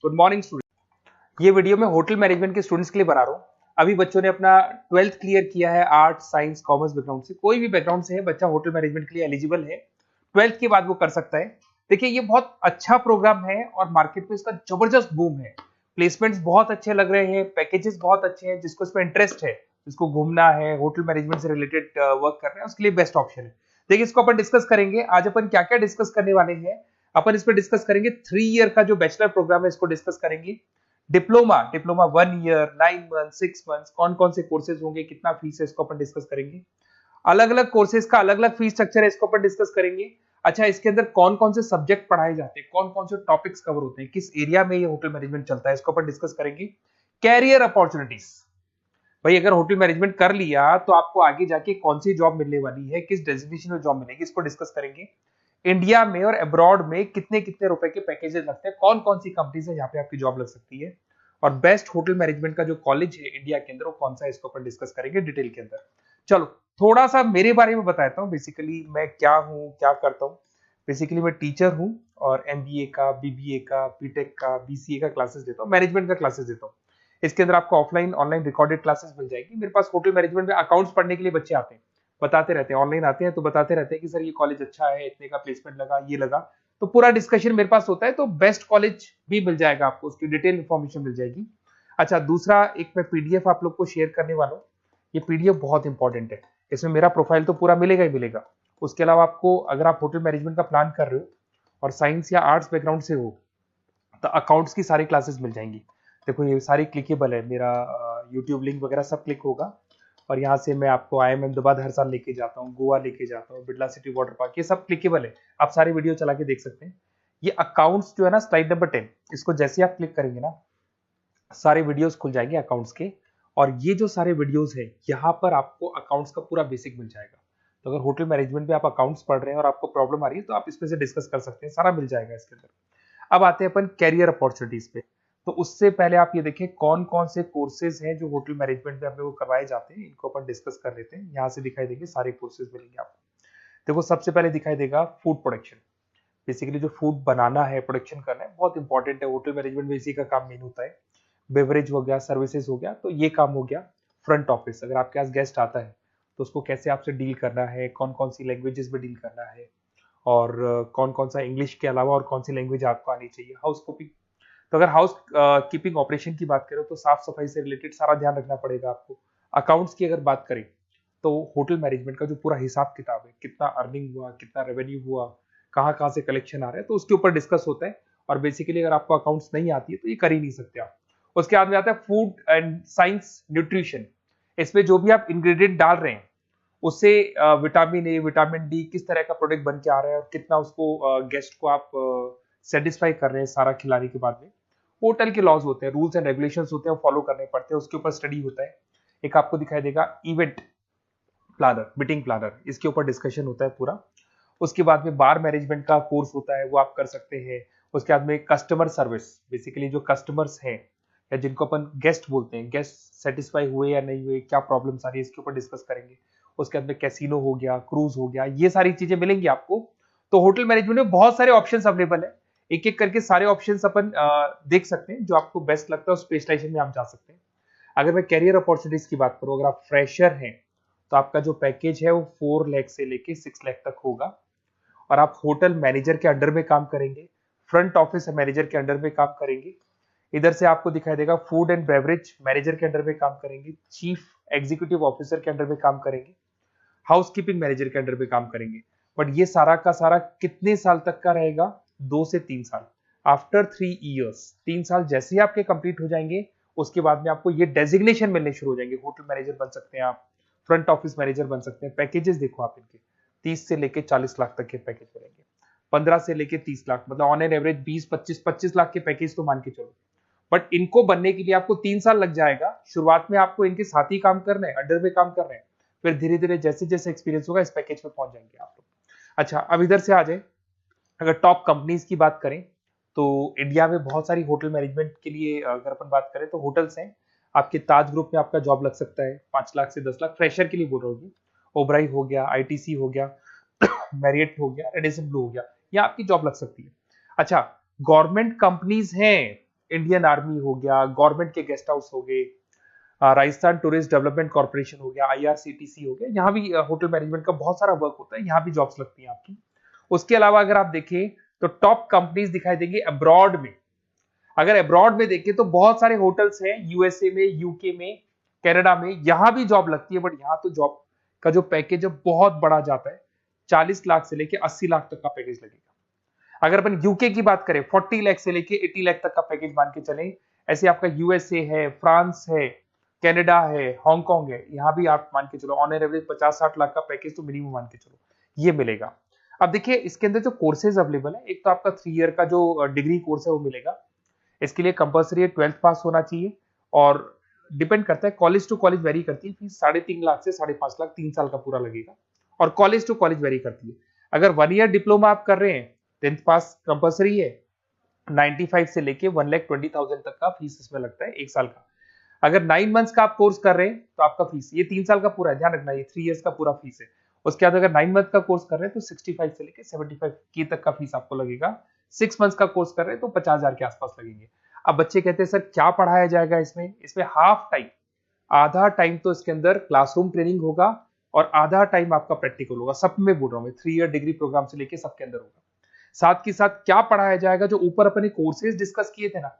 Good morning student. ये video मैं hotel management के स्टूडेंट्स के लिए बना रहा हूँ। अभी बच्चों ने अपना 12th क्लियर किया है आर्ट साइंस कॉमर्स बैकग्राउंड से, कोई भी बैकग्राउंड से है बच्चा होटल मैनेजमेंट के लिए एलिजिबल है। 12th के बाद वो कर सकता है। देखिए ये बहुत अच्छा प्रोग्राम है और मार्केट में इसका जबरदस्त बूम है। प्लेसमेंट्स बहुत अच्छे लग रहे हैं, पैकेजेस बहुत अच्छे हैं। जिसको इसमें इंटरेस्ट है, जिसको घूमना है, होटल मैनेजमेंट से रिलेटेड वर्क करना है, उसके लिए बेस्ट ऑप्शन है। देखिए इसको अपन डिस्कस करेंगे आज। अपन क्या क्या डिस्कस करने वाले हैं, अपन इस पर डिस्कस करेंगे 3 ईयर का जो बैचलर प्रोग्राम है इसको डिस्कस करेंगे। डिप्लोमा 1 ईयर 9 मंथ 6 मंथ कौन कौन से कोर्सेज होंगे, कितना फीस है, इसको अपन डिस्कस करेंगे। अलग अलग कोर्सेज का अलग अलग फीस स्ट्रक्चर है, इसको अपन डिस्कस करेंगे। अच्छा, इसके अंदर कौन कौन से सब्जेक्ट पढ़ाए जाते हैं, कौन कौन से टॉपिक्स कवर होते हैं, किस एरिया में ये होटल मैनेजमेंट चलता है, इसको अपन डिस्कस करेंगे। कैरियर अपॉर्चुनिटीज, भाई अगर होटल मैनेजमेंट कर लिया तो आपको आगे जाके कौन सी जॉब मिलने वाली है, किस डेजिग्नेशन में जॉब मिलेगी, इसको डिस्कस करेंगे। इंडिया में और अब्रॉड में कितने कितने रुपए के पैकेजेस लगते हैं, कौन कौन सी कंपनीज है जहां पे आपकी जॉब लग सकती है, और बेस्ट होटल मैनेजमेंट का जो कॉलेज है इंडिया के अंदर वो कौन सा है, इसको अपन डिस्कस करेंगे डिटेल के अंदर। चलो थोड़ा सा मेरे बारे में बताता हूँ, बेसिकली मैं क्या हूँ क्या करता हूँ। बेसिकली मैं टीचर हूँ और एमबीए का, बीबीए का, बीटेक का, बीसीए का क्लासेस देता हूँ, मैनेजमेंट का क्लासेस देता हूँ। इसके अंदर आपको ऑफलाइन ऑनलाइन रिकॉर्डेड क्लासेस मिल जाएगी। मेरे पास होटल मैनेजमेंट में अकाउंट्स पढ़ने के लिए बच्चे आते हैं, बताते रहते हैं, ऑनलाइन आते हैं तो बताते रहते हैं कि सर ये कॉलेज अच्छा है, इतने का प्लेसमेंट लगा, ये लगा। तो पूरा डिस्कशन मेरे पास होता है, तो बेस्ट कॉलेज भी मिल जाएगा आपको, उसकी डिटेल इंफॉर्मेशन मिल जाएगी। अच्छा, दूसरा एक मैं पीडीएफ आप लोग को शेयर करने वाला हूँ। ये पीडीएफ बहुत इंपॉर्टेंट है, इसमें मेरा प्रोफाइल तो पूरा मिलेगा ही मिलेगा। उसके अलावा आपको अगर आप होटल मैनेजमेंट का प्लान कर रहे हो और साइंस या आर्ट्स बैकग्राउंड से हो तो अकाउंट्स की सारी क्लासेस मिल जाएंगी। देखो ये सारी क्लिकेबल है, मेरा यूट्यूब लिंक वगैरह सब क्लिक होगा। और यहाँ से मैं आपको IIM अहमदाबाद हर साल लेके जाता हूँ, गोवा लेके जाता हूँ, बिरला सिटी वाटर पार्क, ये सब क्लिकेबल है। आप सारी वीडियो चला के देख सकते हैं। ये अकाउंट्स जो है ना, स्लाइड नंबर 10, इसको जैसे आप क्लिक करेंगे ना सारे वीडियोस खुल जाएंगे अकाउंट्स के। और ये जो सारे वीडियोस है यहाँ पर आपको अकाउंट्स का पूरा बेसिक मिल जाएगा। तो अगर होटल मैनेजमेंट में आप अकाउंट्स पढ़ रहे हैं और आपको प्रॉब्लम आ रही है तो आप इसमें से डिस्कस कर सकते हैं, सारा मिल जाएगा इसके अंदर। अब आते हैं अपन कैरियर अपॉर्चुनिटीज पे। तो उससे पहले आप ये देखें कौन कौन से कोर्सेज हैं जो होटल मैनेजमेंट में अपने को करवाए जाते हैं, इनको अपन डिस्कस कर लेते हैं। यहाँ से दिखाई देंगे सारे कोर्सेज मिलेंगे आपको। देखो सबसे पहले दिखाई देगा फूड प्रोडक्शन। बेसिकली जो फूड बनाना है, प्रोडक्शन करना है, बहुत इंपॉर्टेंट है। होटल मैनेजमेंट में इसी का काम मेन होता है। बेवरेज हो गया, सर्विसेज हो गया, तो ये काम हो गया। फ्रंट ऑफिस, अगर आपके पास गेस्ट आता है तो उसको कैसे आपसे डील करना है, कौन कौन सी लैंग्वेजेस में डील करना है, और कौन कौन सा इंग्लिश के अलावा और कौन सी लैंग्वेज आपको आनी चाहिए। हाउस कीपिंग, तो अगर हाउस कीपिंग ऑपरेशन की बात करें तो साफ सफाई से रिलेटेड सारा ध्यान रखना पड़ेगा आपको। अकाउंट्स की अगर बात करें तो होटल मैनेजमेंट का जो पूरा हिसाब किताब है, कितना अर्निंग हुआ, कितना रेवेन्यू हुआ, कहाँ कहाँ से कलेक्शन आ रहा है, तो उसके ऊपर डिस्कस होता है। और बेसिकली अगर आपको अकाउंट्स नहीं आती है तो ये कर ही नहीं सकते आप। उसके बाद में आता है फूड एंड साइंस न्यूट्रिशन। इसमें जो भी आप इंग्रेडिएंट डाल रहे हैं उससे विटामिन ए, विटामिन डी, किस तरह का प्रोडक्ट बन के आ रहा है और कितना उसको गेस्ट को आप सेटिस्फाई कर रहे हैं सारा खिलाने के बाद में। होटल के लॉज होते हैं, रूल्स एंड रेगुलेशंस होते हैं, वो फॉलो करने पड़ते हैं, उसके ऊपर स्टडी होता है। एक आपको दिखाई देगा इवेंट प्लानर, मीटिंग प्लानर, इसके ऊपर डिस्कशन होता है पूरा। उसके बाद में बार मैनेजमेंट का कोर्स होता है, वो आप कर सकते हैं। उसके बाद में कस्टमर सर्विस, बेसिकली जो कस्टमर्स हैं या जिनको अपन गेस्ट बोलते हैं, गेस्ट सेटिस्फाई हुए या नहीं हुए, क्या प्रॉब्लम्स आ रही है, इसके ऊपर डिस्कस करेंगे। उसके बाद में कैसीनो हो गया, क्रूज हो गया, ये सारी चीजें मिलेंगी आपको। तो होटल मैनेजमेंट में बहुत सारे ऑप्शंस अवेलेबल है, एक एक करके सारे ऑप्शंस अपन देख सकते हैं। जो आपको बेस्ट लगता है उस स्पेशलाइजेशन में आप जा सकते हैं। अगर मैं कैरियर अपॉर्चुनिटीज की बात करूं, अगर आप फ्रेशर हैं तो आपका जो पैकेज है वो 4 लाख से लेके 6 लाख तक होगा। और आप होटल मैनेजर के अंडर में काम करेंगे, फ्रंट ऑफिस मैनेजर के अंडर में काम करेंगे। इधर से आपको दिखाई देगा फूड एंड बेवरेज मैनेजर के अंडर में काम करेंगे, चीफ एग्जीक्यूटिव ऑफिसर के अंडर में काम करेंगे, हाउसकीपिंग मैनेजर के अंडर में काम करेंगे। बट ये सारा का सारा कितने साल तक का रहेगा? 2 से 3 साल। आफ्टर 3 ईयर्स, 3 साल जैसे ही आपके कंप्लीट हो जाएंगे उसके बाद में आपको ये डेजिग्नेशन मिलने शुरू हो जाएंगे। होटल मैनेजर बन सकते हैं आप, फ्रंट ऑफिस मैनेजर बन सकते हैं। पैकेजेस देखो आप इनके, 30 से लेके 40 लाख तक के पैकेज मिलेंगे, 15 से लेके 30 लाख, मतलब ऑन एन एवरेज 20-25 लाख के पैकेज तो मान के चलो। बट इनको बनने के लिए आपको 3 साल लग जाएगा। शुरुआत में आपको इनके साथ ही काम करना है, अंडर में काम कर रहे हैं, फिर धीरे धीरे जैसे जैसे एक्सपीरियंस होगा इस पैकेज पे पहुंच जाएंगे आप लोग। अच्छा, अब इधर से आ जाए, अगर टॉप कंपनीज की बात करें तो इंडिया में बहुत सारी होटल मैनेजमेंट के लिए अगर अपन बात करें तो होटल्स हैं। आपके ताज ग्रुप में आपका जॉब लग सकता है 5 लाख से 10 लाख, फ्रेशर के लिए बोल रहा हूँ। ओबराई हो गया, आईटीसी हो गया, मैरियट हो गया, रेडिसन ब्लू हो गया, यहाँ आपकी जॉब लग सकती है। अच्छा, गवर्नमेंट कंपनीज हैं इंडियन आर्मी हो गया, गवर्नमेंट के गेस्ट हाउस हो गए, राजस्थान टूरिस्ट डेवलपमेंट कॉर्पोरेशन हो गया, आईआरसीटीसी हो गया, यहाँ भी होटल मैनेजमेंट का बहुत सारा वर्क होता है, यहाँ भी जॉब्स लगती हैं आपकी। उसके अलावा अगर आप देखें तो टॉप कंपनीज दिखाई देंगी अब्रॉड में। अगर अब्रॉड में देखें तो बहुत सारे होटल्स हैं यूएसए में, यूके में, कनाडा में, यहां भी जॉब लगती है, बट यहां तो जॉब का जो पैकेज है बहुत बड़ा जाता है, 40 लाख से लेके 80 लाख तक का पैकेज लगेगा। अगर अपन यूके की बात करें 40 लाख से लेके 80 लाख तक का पैकेज मान के चले। ऐसे आपका यूएसए है, फ्रांस है, कनाडा है, हांगकांग है, यहाँ भी आप मान के चलो ऑन एन एवरेज 50-60 लाख का पैकेज तो मिनिमम मान के चलो ये मिलेगा। अब देखिए इसके अंदर जो कोर्सेज अवेलेबल है, एक तो आपका 3 ईयर का जो डिग्री कोर्स है वो मिलेगा। इसके लिए कंपलसरी 12th पास होना चाहिए और डिपेंड करता है, कॉलेज टू कॉलेज वेरी करती है फीस, 3.5 लाख से 5.5 लाख 3 साल का पूरा लगेगा, और कॉलेज टू कॉलेज वेरी करती है। अगर 1 ईयर डिप्लोमा आप कर रहे हैं, 10th पास कंपलसरी है, 95 से लेके 1,20,000 तक का फीस इसमें लगता है एक साल का। अगर 9 मंथ्स का आप कोर्स कर रहे हैं तो आपका फीस, ये 3 साल का पूरा है, ध्यान रखना, ये 3 इयर्स का पूरा फीस है। उसके बाद अगर 9 मंथ का कोर्स कर रहे हैं तो 65 से लेके 75 की तक का फीस आपको लगेगा। 6 मंथ्स का कोर्स कर रहे हैं तो 50,000 के आसपास लगेंगे। अब बच्चे कहते हैं सर क्या पढ़ाया जाएगा इसमें? इसमें हाफ टाइम, आधा टाइम तो इसके अंदर क्लासरूम ट्रेनिंग होगा और आधा टाइम आपका प्रैक्टिकल होगा। सब में बोल रहा हूँ मैं, 3 ईयर डिग्री प्रोग्राम से लेके सबके अंदर होगा। साथ के साथ क्या पढ़ाया जाएगा, जो ऊपर अपने कोर्सेज डिस्कस किए थे ना,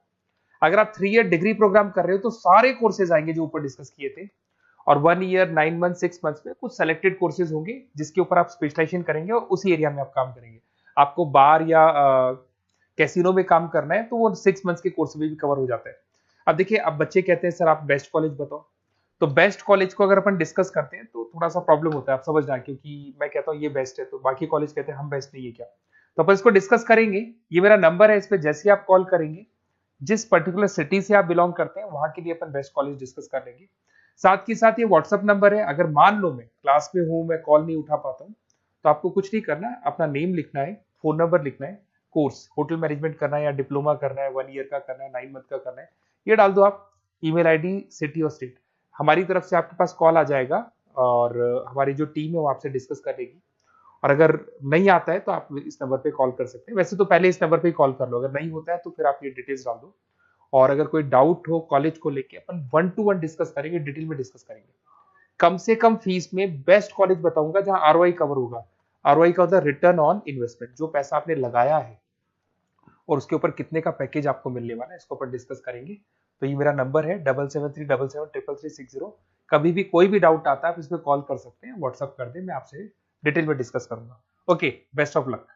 अगर आप 3 ईयर डिग्री प्रोग्राम कर रहे हो तो सारे कोर्सेज आएंगे जो ऊपर डिस्कस किए थे, और 1 ईयर, 9 मंथ, 6 मंथ्स में कुछ सेलेक्टेड कोर्सेज होंगे जिसके ऊपर आप स्पेशलाइजेशन करेंगे और उसी एरिया में आप काम करेंगे। आपको बार या कैसीनो में काम करना है तो वो 6 मंथ्स के कोर्स में भी कवर हो जाता है। अब देखिए, अब बच्चे कहते हैं सर आप बेस्ट कॉलेज बताओ, तो बेस्ट कॉलेज को अगर अपन डिस्कस करते हैं तो थोड़ा सा प्रॉब्लम होता है, आप समझना, क्योंकि मैं कहता हूँ ये बेस्ट है तो बाकी कॉलेज कहते हैं हम बेस्ट नहीं है क्या, तो अपन इसको डिस्कस करेंगे। ये मेरा नंबर है, इस पे जैसे ही आप कॉल करेंगे, जिस पर्टिकुलर सिटी से आप बिलोंग करते हैं वहां के लिए अपन बेस्ट कॉलेज डिस्कस कर लेंगे। साथ के साथ ये व्हाट्सअप नंबर है, अगर मान लो मैं क्लास में हूं, मैं कॉल नहीं उठा पाता हूं, तो आपको कुछ नहीं करना है, अपना नेम लिखना है, फोन नंबर लिखना है, कोर्स होटल मैनेजमेंट करना है या डिप्लोमा करना है, 1 ईयर का करना है, 9 मंथ का करना है, ये डाल दो आप, ईमेल आईडी, सिटी और स्टेट, हमारी तरफ से आपके पास कॉल आ जाएगा और हमारी जो टीम है वो आपसे डिस्कस कर लेगी। और अगर नहीं आता है तो आप इस नंबर पे कॉल कर सकते हैं, वैसे तो पहले इस नंबर पे कॉल कर लो, अगर नहीं होता है तो फिर आप ये डिटेल्स डाल दो। और अगर कोई डाउट हो कॉलेज को लेके, अपन 1 to 1 डिस्कस करेंगे, डिटेल में डिस्कस करेंगे। कम से कम फीस में बेस्ट कॉलेज बताऊंगा जहां आरओआई कवर होगा। आरओआई का होता है रिटर्न ऑन इन्वेस्टमेंट, जो पैसा आपने लगाया है और उसके ऊपर कितने का पैकेज आपको मिलने वाला है, इसको अपन डिस्कस करेंगे। तो ये मेरा नंबर है 7737733360। कभी भी कोई भी डाउट आता है आप इस पर कॉल कर सकते हैं, व्हाट्सअप कर दे, मैं आपसे डिटेल में डिस्कस करूंगा। Okay, best of luck.